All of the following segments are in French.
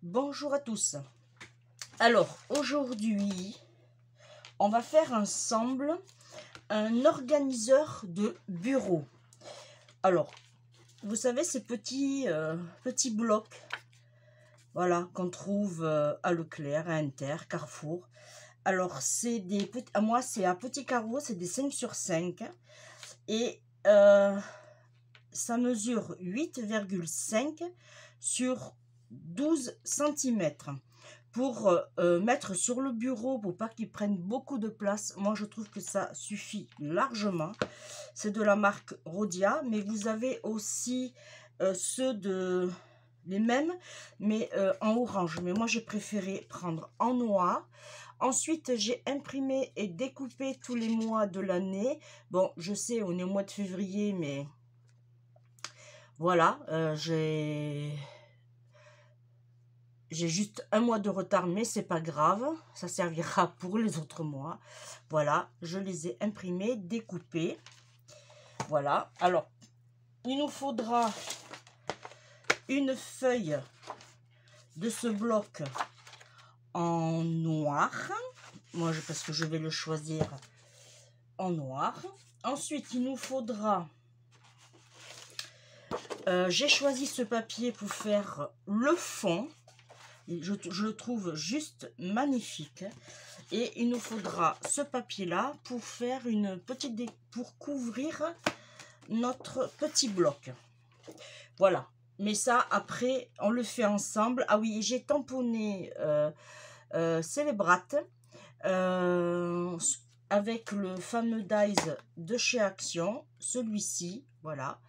Bonjour à tous. Alors aujourd'hui, on va faire ensemble un organiseur de bureau. Alors, vous savez ces petits blocs, voilà, qu'on trouve à Leclerc, à Inter, Carrefour. Alors c'est des petits, à moi c'est à petits carreaux, c'est des 5 sur 5 et ça mesure 8,5 sur 12 cm pour mettre sur le bureau pour pas qu'ils prennent beaucoup de place. Moi je trouve que ça suffit largement. C'est de la marque Rhodia, mais vous avez aussi ceux de les mêmes mais en orange, mais moi j'ai préféré prendre en noir. Ensuite j'ai imprimé et découpé tous les mois de l'année. Bon, je sais on est au mois de février, mais voilà, j'ai juste un mois de retard, mais c'est pas grave, ça servira pour les autres mois. Voilà, je les ai imprimés, découpés. Voilà, alors il nous faudra une feuille de ce bloc en noir. Moi, parce que je vais le choisir en noir. Ensuite, il nous faudra... j'ai choisi ce papier pour faire le fond. Je le trouve juste magnifique. Et il nous faudra ce papier-là pour faire une petite... pour couvrir notre petit bloc. Voilà. Mais ça, après, on le fait ensemble. Ah oui, j'ai tamponné Célébrate avec le fameux dies de chez Action, celui-ci, voilà.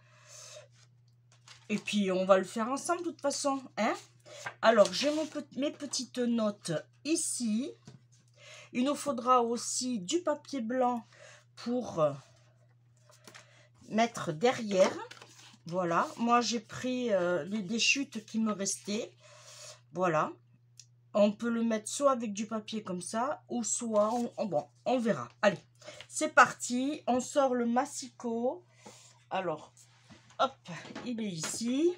Et puis, on va le faire ensemble de toute façon, hein. Alors, j'ai mes petites notes ici. Il nous faudra aussi du papier blanc pour mettre derrière. Voilà, moi j'ai pris des chutes qui me restaient. Voilà, on peut le mettre soit avec du papier comme ça, ou soit, bon, on verra. Allez, c'est parti, on sort le massicot. Alors, hop, il est ici.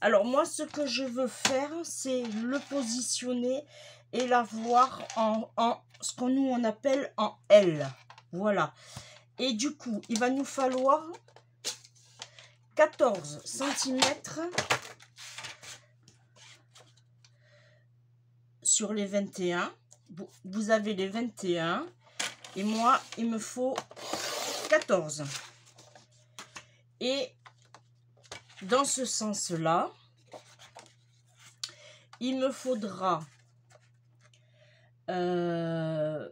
Alors moi, ce que je veux faire, c'est le positionner et l'avoir en ce qu'on nous on appelle en L. Voilà, et du coup, il va nous falloir 14 cm sur les 21. Vous avez les 21 et moi il me faut 14. Et dans ce sens là, il me faudra 16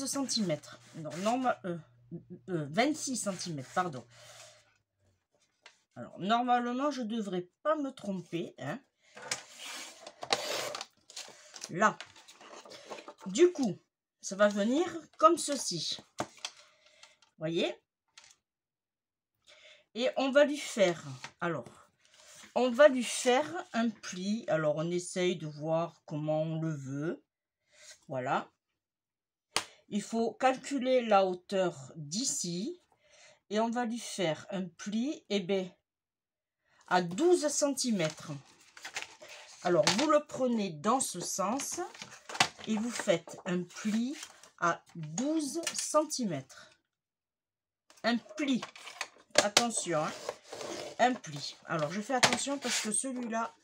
cm. Non, normal, 26 cm, pardon. Alors, normalement, je ne devrais pas me tromper, hein. Là. Du coup, ça va venir comme ceci. Voyez? Et on va lui faire, alors, on va lui faire un pli. Alors, on essaye de voir comment on le veut. Voilà. Il faut calculer la hauteur d'ici. Et on va lui faire un pli, eh bien, à 12 cm. Alors, vous le prenez dans ce sens et vous faites un pli à 12 cm. Un pli. Attention, hein, un pli. Alors, je fais attention parce que celui-là,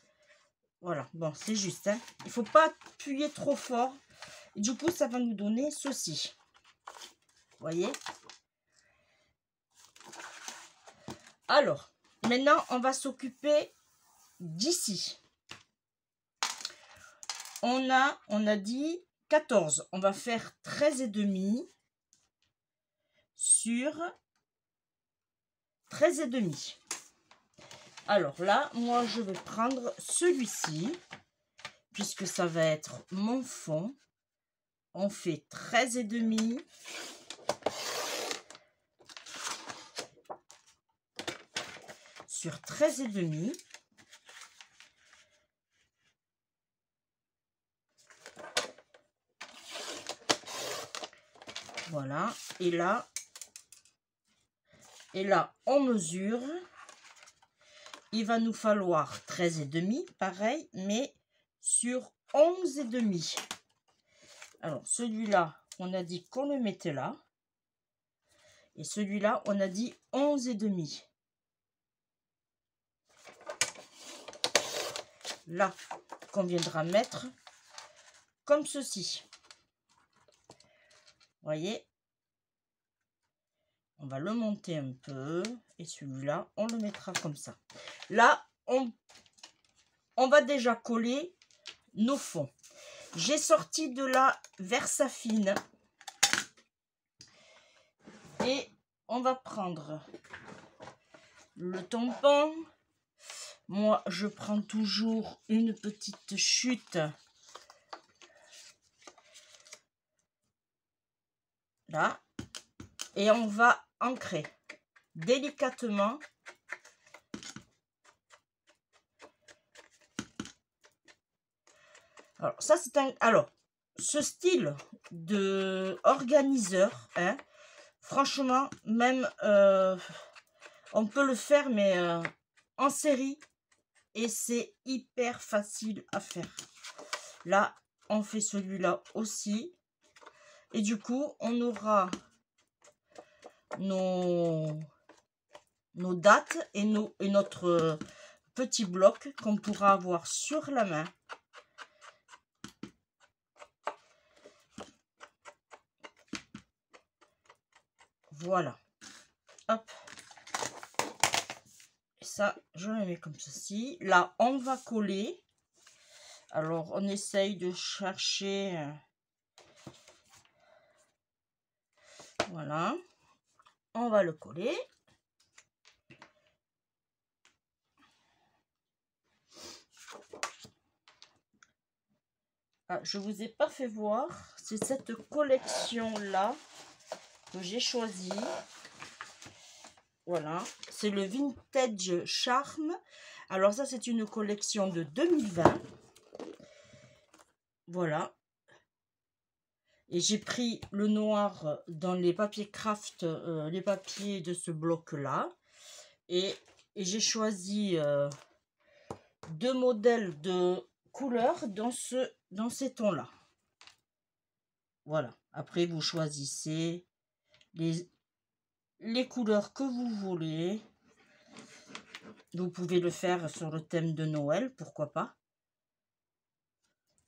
voilà, bon, c'est juste. Hein, il ne faut pas appuyer trop fort. Et du coup, ça va nous donner ceci. Voyez? Alors, maintenant, on va s'occuper d'ici. On a dit 14. On va faire 13,5 sur 13,5. Alors là, moi, je vais prendre celui-ci, puisque ça va être mon fond. On fait 13,5 sur 13,5. Voilà, et là, on mesure il va nous falloir 13,5, pareil, mais sur 11,5. Alors, celui-là, on a dit qu'on le mettait là. Et celui-là, on a dit 11,5. Là, qu'on viendra mettre comme ceci. Vous voyez? On va le monter un peu. Et celui-là, on le mettra comme ça. Là, on va déjà coller nos fonds. J'ai sorti de la Versafine. Et on va prendre le tampon. Moi, je prends toujours une petite chute. Là. Et on va ancrer délicatement. Alors, ça, c'est un... Alors, ce style de organiseur, hein, franchement, même, on peut le faire, mais en série. Et c'est hyper facile à faire. Là, on fait celui-là aussi. Et du coup, on aura nos dates et notre petit bloc qu'on pourra avoir sur la main. Voilà. Hop. Et ça, je le mets comme ceci. Là, on va coller. Alors, on essaye de chercher... Voilà. On va le coller. Ah, je vous ai pas fait voir. C'est cette collection-là que j'ai choisie. Voilà. C'est le Vintage Charm. Alors ça, c'est une collection de 2020. Voilà. Et j'ai pris le noir dans les papiers craft, les papiers de ce bloc-là. Et j'ai choisi 2 modèles de couleurs dans ces tons-là. Voilà. Après, vous choisissez les couleurs que vous voulez. Vous pouvez le faire sur le thème de Noël, pourquoi pas.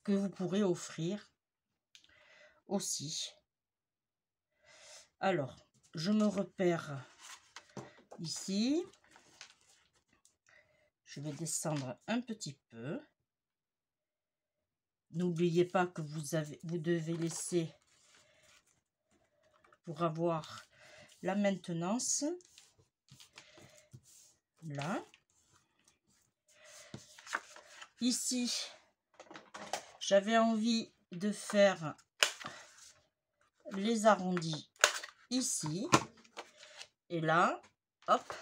Que vous pourrez offrir aussi. Alors, je me repère ici. Je vais descendre un petit peu. N'oubliez pas que vous devez laisser pour avoir la maintenance. Là. Ici, j'avais envie de faire les arrondis ici. Et là, hop.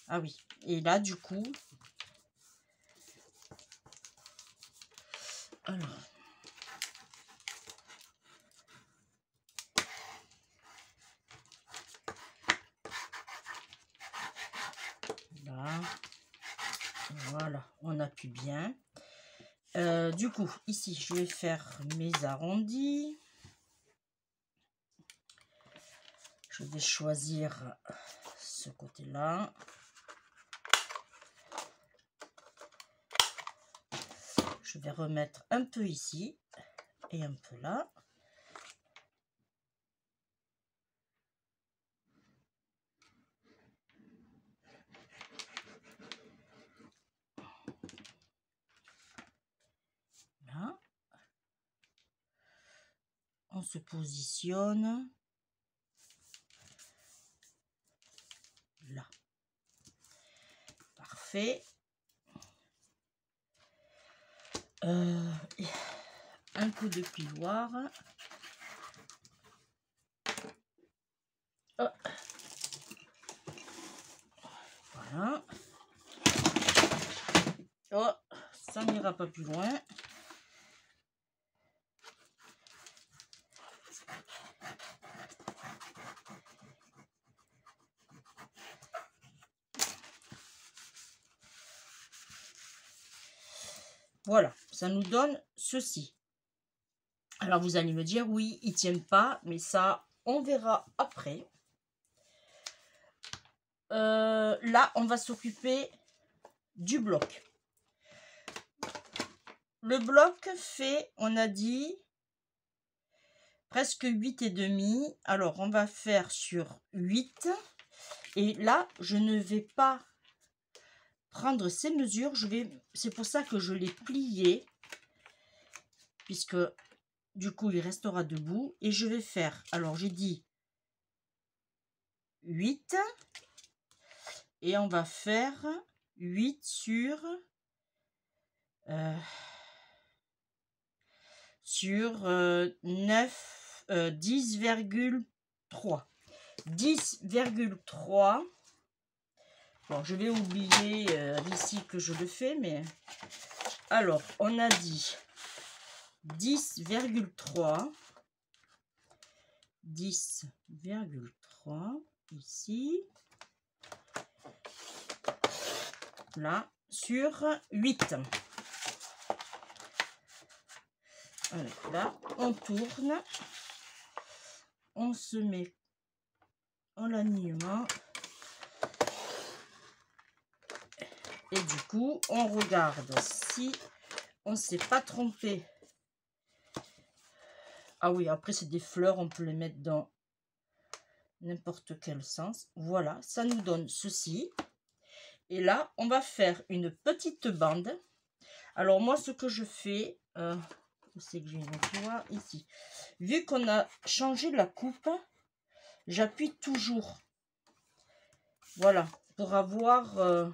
Ah oui. Et là, du coup, alors, là, voilà, on appuie bien. Du coup, ici, je vais faire mes arrondis. Je vais choisir ce côté-là. Je vais remettre un peu ici et un peu là. Là. On se positionne là. Parfait. Un coup de plioir. Oh. Voilà. Oh, ça n'ira pas plus loin. Voilà, ça nous donne ceci. Alors vous allez me dire, oui, ils ne tiennent pas, mais ça, on verra après. Là, on va s'occuper du bloc. Le bloc fait, on a dit, presque 8,5. Alors, on va faire sur 8. Et là, je ne vais pas prendre ces mesures. C'est pour ça que je l'ai plié, puisque du coup, il restera debout. Et je vais faire, alors j'ai dit 8. Et on va faire 8 sur 9, 10,3. 10,3. Bon, je vais oublier d'ici que je le fais, mais... Alors, on a dit 10,3. 10,3 ici. Là, sur 8. Allez, là, on tourne. On se met en alignement. Et du coup, on regarde si on ne s'est pas trompé. Ah oui, après, c'est des fleurs. On peut les mettre dans n'importe quel sens. Voilà, ça nous donne ceci. Et là, on va faire une petite bande. Alors, moi, ce que je fais... où c'est que j'ai une fois ici. Vu qu'on a changé la coupe, j'appuie toujours. Voilà, pour avoir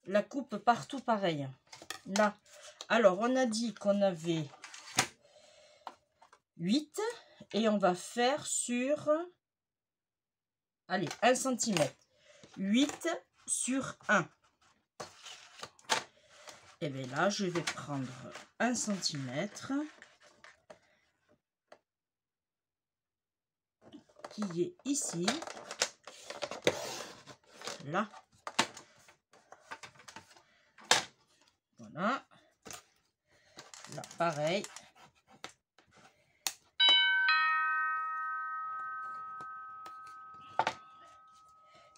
la coupe partout pareil. Là, alors on a dit qu'on avait 8 et on va faire sur, allez, 1 cm. 8 sur 1. Et bien là, je vais prendre 1 cm qui est ici. Là. Voilà. Là, pareil.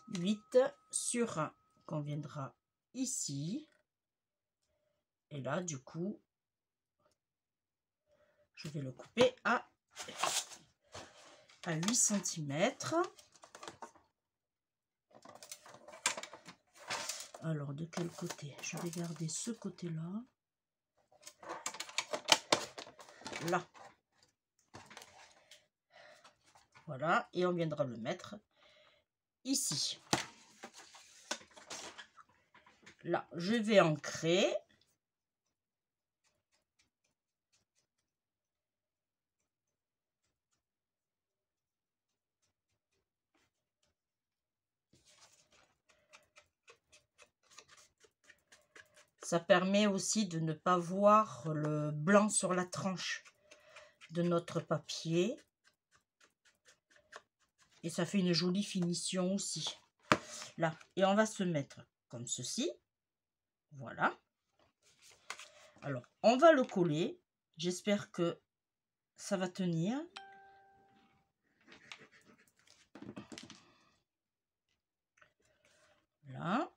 « 8 sur 1 qu'on viendra ici. Et là, du coup, je vais le couper à 8 cm. Alors, de quel côté? Je vais garder ce côté-là. Là. Voilà. Et on viendra le mettre ici. Là, je vais ancrer. Ça permet aussi de ne pas voir le blanc sur la tranche de notre papier. Et ça fait une jolie finition aussi. Là. Et on va se mettre comme ceci. Voilà. Alors, on va le coller. J'espère que ça va tenir. Là.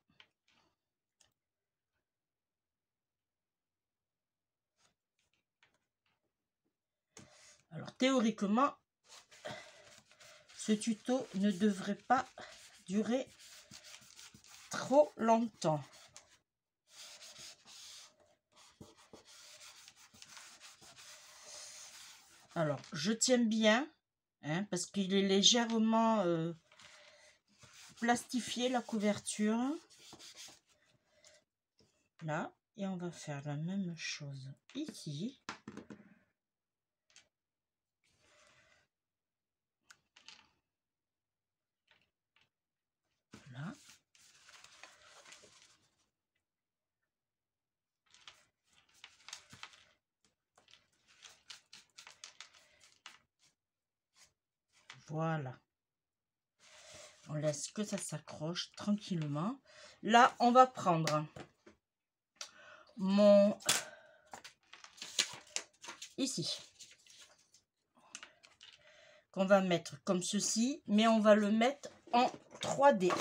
Alors, théoriquement, ce tuto ne devrait pas durer trop longtemps. Alors, je tiens bien, hein, parce qu'il est légèrement plastifié, la couverture. Là, et on va faire la même chose ici. Là. Voilà. On laisse que ça s'accroche tranquillement. Là, on va prendre mon... ici. Qu'on va mettre comme ceci, mais on va le mettre en 3D.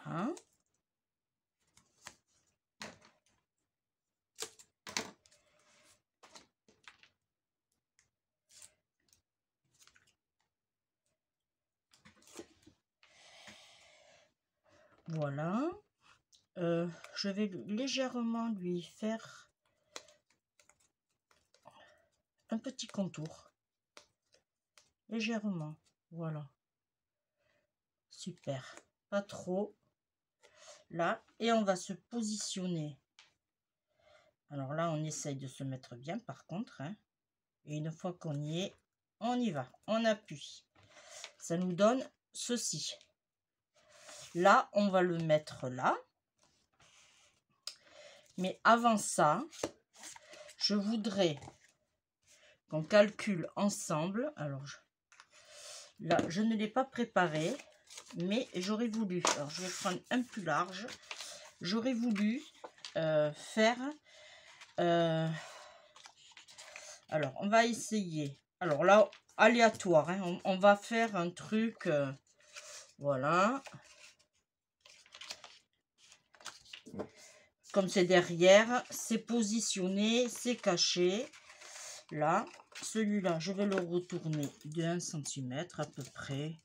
Hein? Voilà. Je vais légèrement lui faire un petit contour. Légèrement. Voilà. Super. Pas trop. Là. Et on va se positionner. Alors là, on essaye de se mettre bien par contre. Hein. Et une fois qu'on y est, on y va. On appuie. Ça nous donne ceci. Là, on va le mettre là. Mais avant ça, je voudrais qu'on calcule ensemble. Alors, là, je ne l'ai pas préparé, mais j'aurais voulu. Alors, je vais prendre un plus large. J'aurais voulu faire... alors, on va essayer. Alors là, aléatoire. Hein, on va faire un truc... voilà. Comme c'est derrière, c'est positionné, c'est caché. Là, celui-là, je vais le retourner de 1 cm à peu près.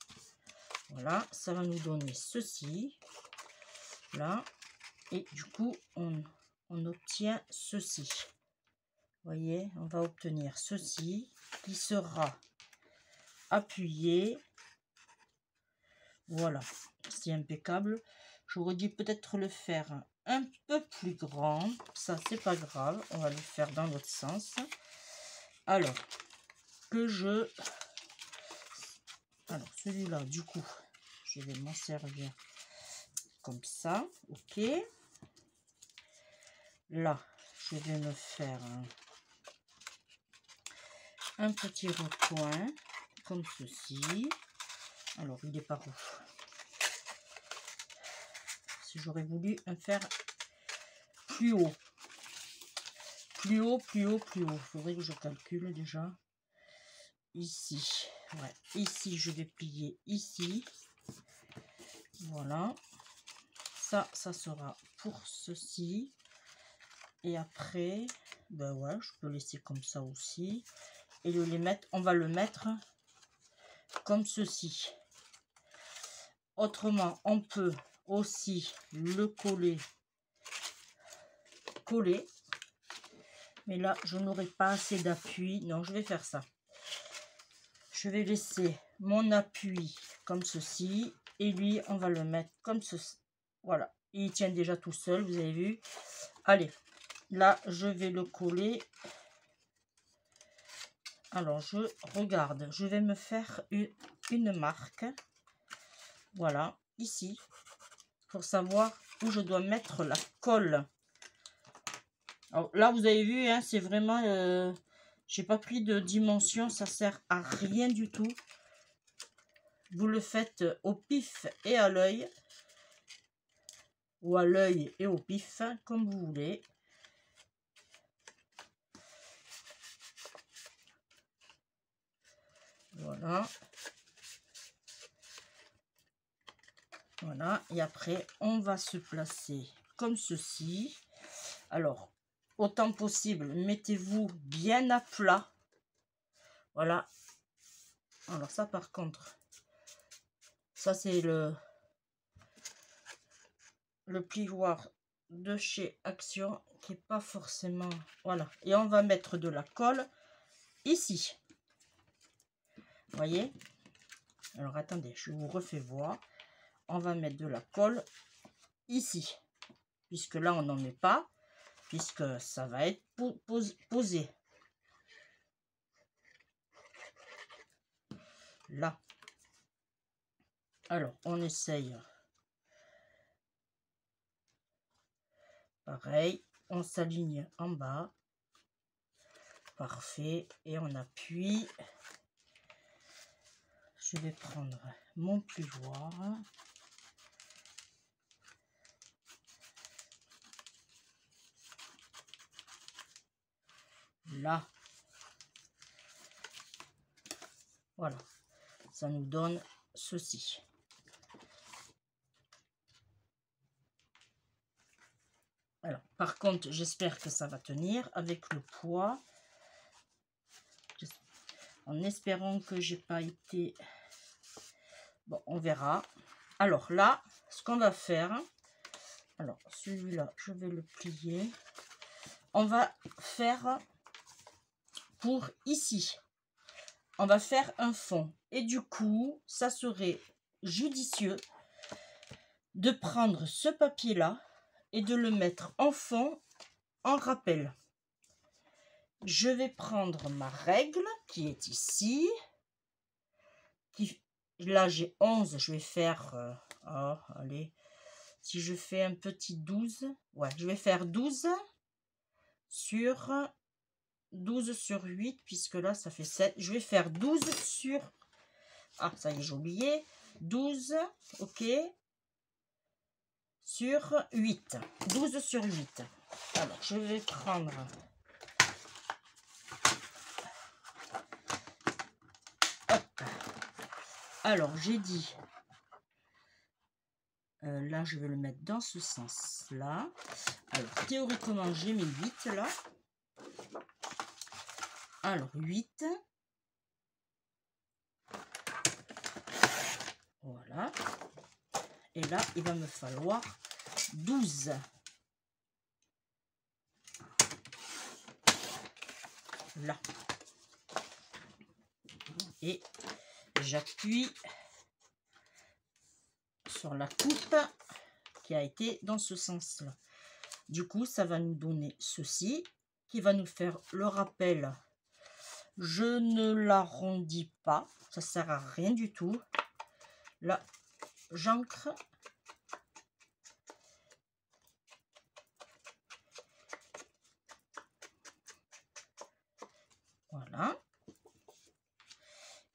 Voilà, ça va nous donner ceci. Là, et du coup, on obtient ceci. Vous voyez, on va obtenir ceci qui sera appuyé. Voilà, c'est impeccable. J'aurais dû peut-être le faire un peu plus grand. Ça, c'est pas grave. On va le faire dans l'autre sens. Alors, alors, celui-là, du coup, je vais m'en servir comme ça. Ok. Là, je vais me faire un petit recoin comme ceci. Alors, il est par où? Si j'aurais voulu en faire plus haut. Plus haut, plus haut, plus haut. Il faudrait que je calcule déjà. Ici. Ouais. Ici, je vais plier ici. Voilà. Ça sera pour ceci. Et après, ben ouais, je peux laisser comme ça aussi. Et les mettre, on va le mettre comme ceci. Autrement, on peut aussi le coller. Mais là, je n'aurai pas assez d'appui. Non, je vais faire ça. Je vais laisser mon appui comme ceci. Et lui, on va le mettre comme ceci. Voilà. Il tient déjà tout seul, vous avez vu. Allez, là, je vais le coller. Alors, je regarde. Je vais me faire une marque. Voilà, ici. Pour savoir où je dois mettre la colle. Alors, là, vous avez vu, hein, c'est vraiment... j'ai pas pris de dimension, ça sert à rien du tout. Vous le faites au pif et à l'œil. Ou à l'œil et au pif, comme vous voulez. Voilà. Voilà. Et après, on va se placer comme ceci. Alors, autant possible, mettez-vous bien à plat. Voilà. Alors ça, par contre, ça c'est le plioir de chez Action qui est pas forcément... Voilà. Et on va mettre de la colle ici. Vous voyez? Alors attendez, je vous refais voir. On va mettre de la colle ici. Puisque là, on n'en met pas. Puisque ça va être posé. Là. Alors, on essaye. Pareil, on s'aligne en bas. Parfait. Et on appuie. Je vais prendre mon plioir. Là. Voilà. Ça nous donne ceci. Alors, par contre, j'espère que ça va tenir avec le poids. En espérant que j'ai pas été... Bon, on verra. Alors là, ce qu'on va faire... Alors, celui-là, je vais le plier. On va faire pour ici. On va faire un fond. Et du coup, ça serait judicieux de prendre ce papier-là et de le mettre en fond, en rappel. Je vais prendre ma règle qui est ici. Là, j'ai 11. Je vais faire... allez, si je fais un petit 12... Ouais, je vais faire 12 sur 8, puisque là, ça fait 7. Je vais faire 12 sur... Ah, ça y est, j'ai oublié. 12, ok. Sur 8. 12 sur 8. Alors, je vais prendre... Hop. Alors, j'ai dit... là, je vais le mettre dans ce sens-là. Alors, théoriquement, j'ai mis 8 là. Alors, 8. Voilà. Et là, il va me falloir 12. Là. Et j'appuie sur la coupe qui a été dans ce sens-là. Du coup, ça va nous donner ceci qui va nous faire le rappel. Je ne l'arrondis pas, ça sert à rien du tout. Là, j'ancre. Voilà.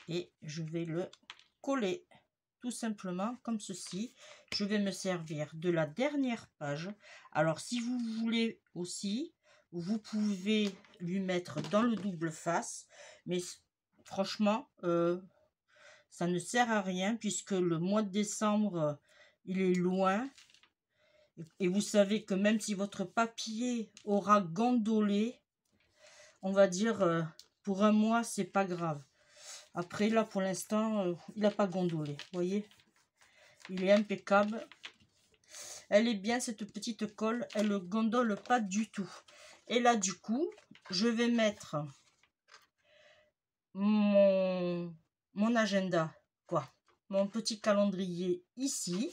Et je vais le coller tout simplement comme ceci. Je vais me servir de la dernière page. Alors, si vous voulez aussi, vous pouvez lui mettre dans le double face. Mais franchement, ça ne sert à rien puisque le mois de décembre, il est loin. Et vous savez que même si votre papier aura gondolé, on va dire, pour un mois, c'est pas grave. Après, là, pour l'instant, il n'a pas gondolé. Vous voyez? Il est impeccable. Elle est bien, cette petite colle. Elle ne gondole pas du tout. Et là, du coup, je vais mettre mon agenda, quoi. Mon petit calendrier ici.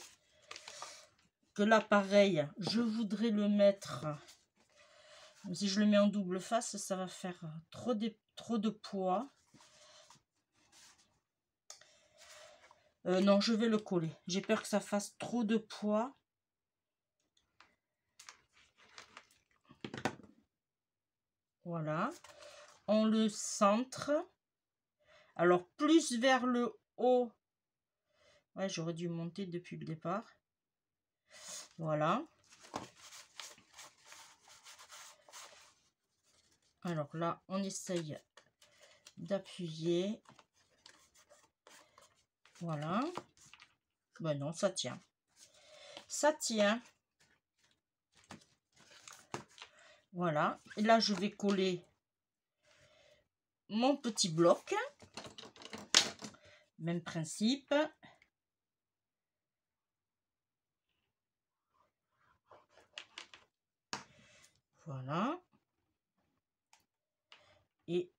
Que là, pareil, je voudrais le mettre... Si je le mets en double face, ça va faire trop de poids. Non, je vais le coller. J'ai peur que ça fasse trop de poids. Voilà. On le centre. Alors, plus vers le haut. Ouais, j'aurais dû monter depuis le départ. Voilà. Alors là, on essaye d'appuyer. Voilà. Ben non, ça tient. Ça tient. Voilà. Et là, je vais coller mon petit bloc. Même principe. Voilà. Et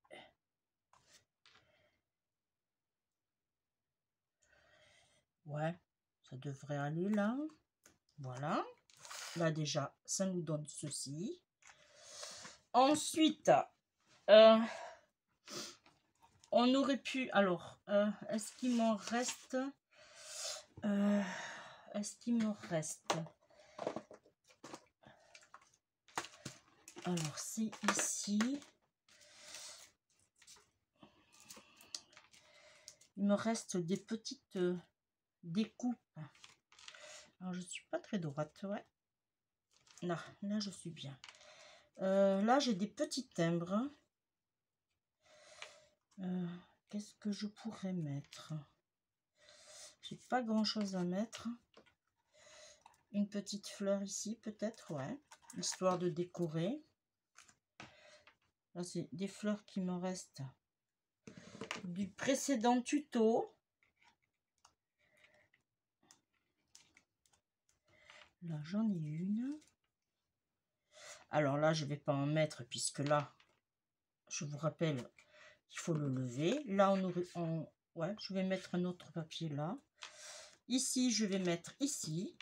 ouais, ça devrait aller là. Voilà. Là déjà, ça nous donne ceci. Ensuite, on aurait pu... Alors, est-ce qu'il m'en reste... est-ce qu'il me reste... Alors, c'est ici. Il me reste des petites découpes. Alors, je suis pas très droite, ouais. Là, je suis bien. Là, j'ai des petits timbres. Qu'est-ce que je pourrais mettre? J'ai pas grand-chose à mettre. Une petite fleur ici, peut-être, ouais. Histoire de décorer. Là, c'est des fleurs qui me restent du précédent tuto. Là, j'en ai une. Alors là, je vais pas en mettre puisque là, je vous rappelle qu'il faut le lever. Là, ouais, je vais mettre un autre papier là. Ici, je vais mettre ici.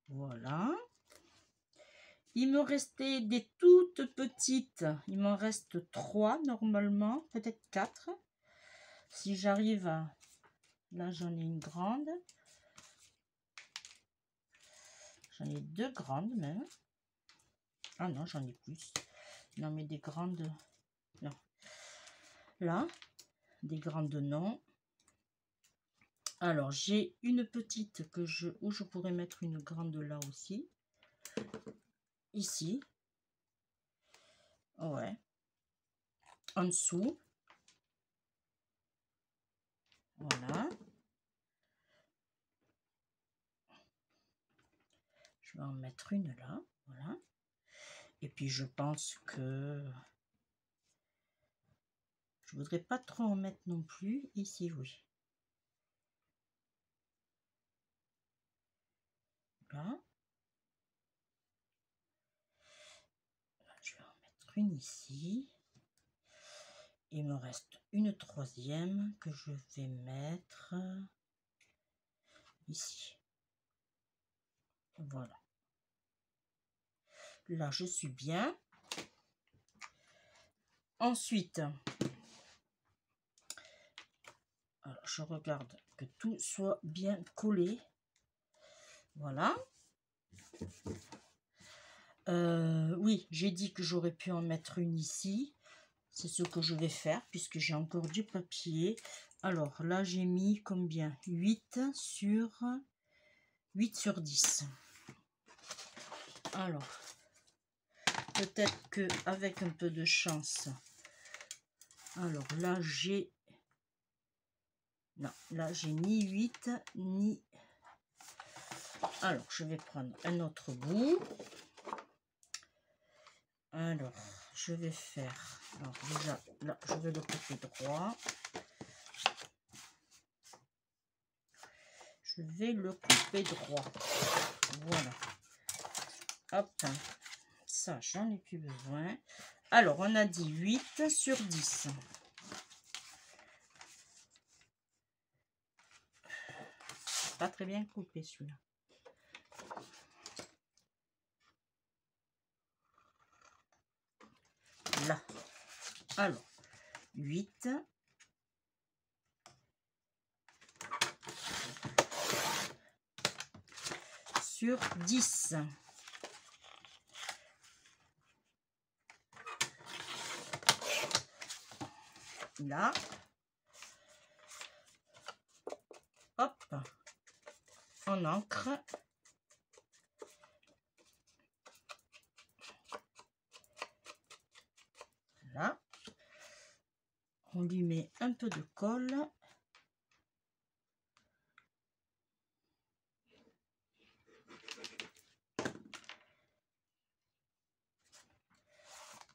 Voilà. Il me restait des toutes petites. Il m'en reste 3 normalement, peut-être 4. Si j'arrive à... Là, j'en ai une grande. J'en ai 2 grandes même. Ah non, j'en ai plus. Non, mais des grandes... Non. Là, des grandes non. Alors, j'ai une petite où je pourrais mettre une grande là aussi. Ici. Ouais. En dessous. Voilà. Je vais en mettre une là. Voilà. Et puis, je pense que... Je voudrais pas trop en mettre non plus. Ici, oui. Là. Je vais en mettre une ici. Il me reste une troisième que je vais mettre ici. Voilà. Là, je suis bien. Ensuite, alors, je regarde que tout soit bien collé. Voilà. Oui, j'ai dit que j'aurais pu en mettre une ici. C'est ce que je vais faire puisque j'ai encore du papier. Alors là, j'ai mis combien? 8 sur 10. Alors, peut-être que avec un peu de chance. Alors là, j'ai... Non, là, j'ai ni 8, ni... Alors, je vais prendre un autre bout. Alors, je vais faire... Alors, déjà, là, je vais le couper droit. Je vais le couper droit. Voilà. Hop. Ça, j'en ai plus besoin. Alors, on a dit 8 sur 10. Pas très bien coupé, celui-là. Là. Alors, 8. Sur 10. Là. Hop. On ancre. Là. On lui met un peu de colle.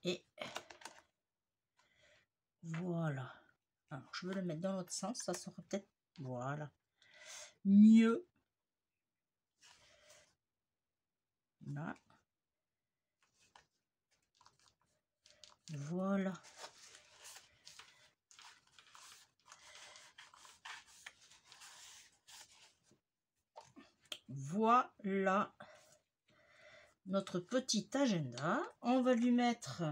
Et voilà. Alors, je veux le mettre dans l'autre sens. Ça sera peut-être... Voilà. Mieux. Là. Voilà. Voilà notre petit agenda. On va lui mettre,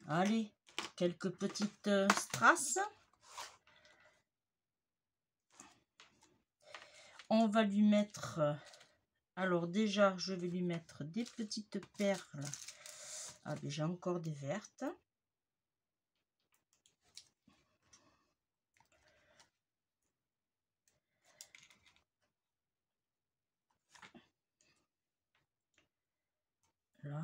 allez, quelques petites strass. On va lui mettre Alors déjà, je vais lui mettre des petites perles. Ah, déjà encore des vertes. Là.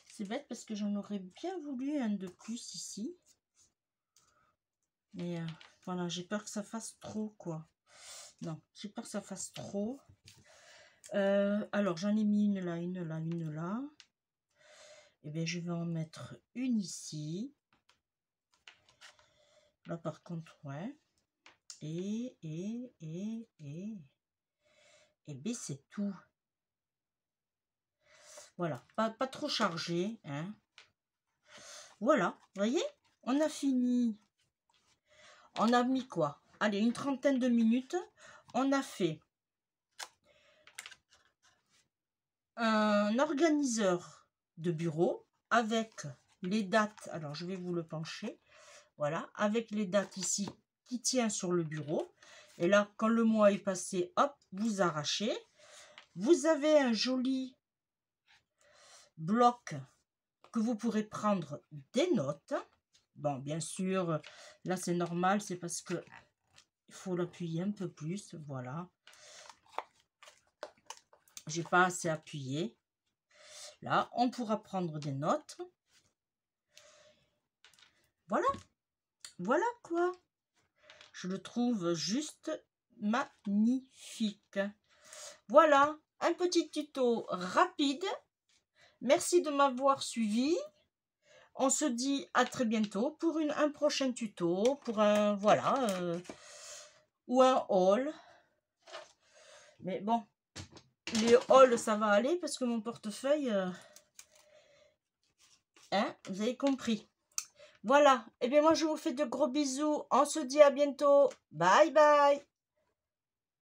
C'est bête parce que j'en aurais bien voulu un de plus ici. Mais voilà, j'ai peur que ça fasse trop, quoi. Non, j'ai peur que ça fasse trop. Alors, j'en ai mis une là, une là, une là. Et bien, je vais en mettre une ici. Là, par contre, ouais. Et bien, c'est tout. Voilà, pas trop chargé, hein. Voilà, vous voyez, on a fini. On a mis quoi? Allez, une trentaine de minutes. On a fait un organiseur de bureau avec les dates. Alors, je vais vous le pencher. Voilà, avec les dates ici qui tient sur le bureau. Et là, quand le mois est passé, hop, vous arrachez. Vous avez un joli bloc que vous pourrez prendre des notes. Bon, bien sûr, là c'est normal, c'est parce que il faut l'appuyer un peu plus. Voilà. J'ai pas assez appuyé. Là, on pourra prendre des notes. Voilà. Voilà quoi. Je le trouve juste magnifique. Voilà, un petit tuto rapide. Merci de m'avoir suivi. On se dit à très bientôt pour un prochain tuto, pour un, voilà, ou un haul. Mais bon, les hauls, ça va aller parce que mon portefeuille, hein, vous avez compris. Voilà, et bien moi je vous fais de gros bisous. On se dit à bientôt. Bye bye.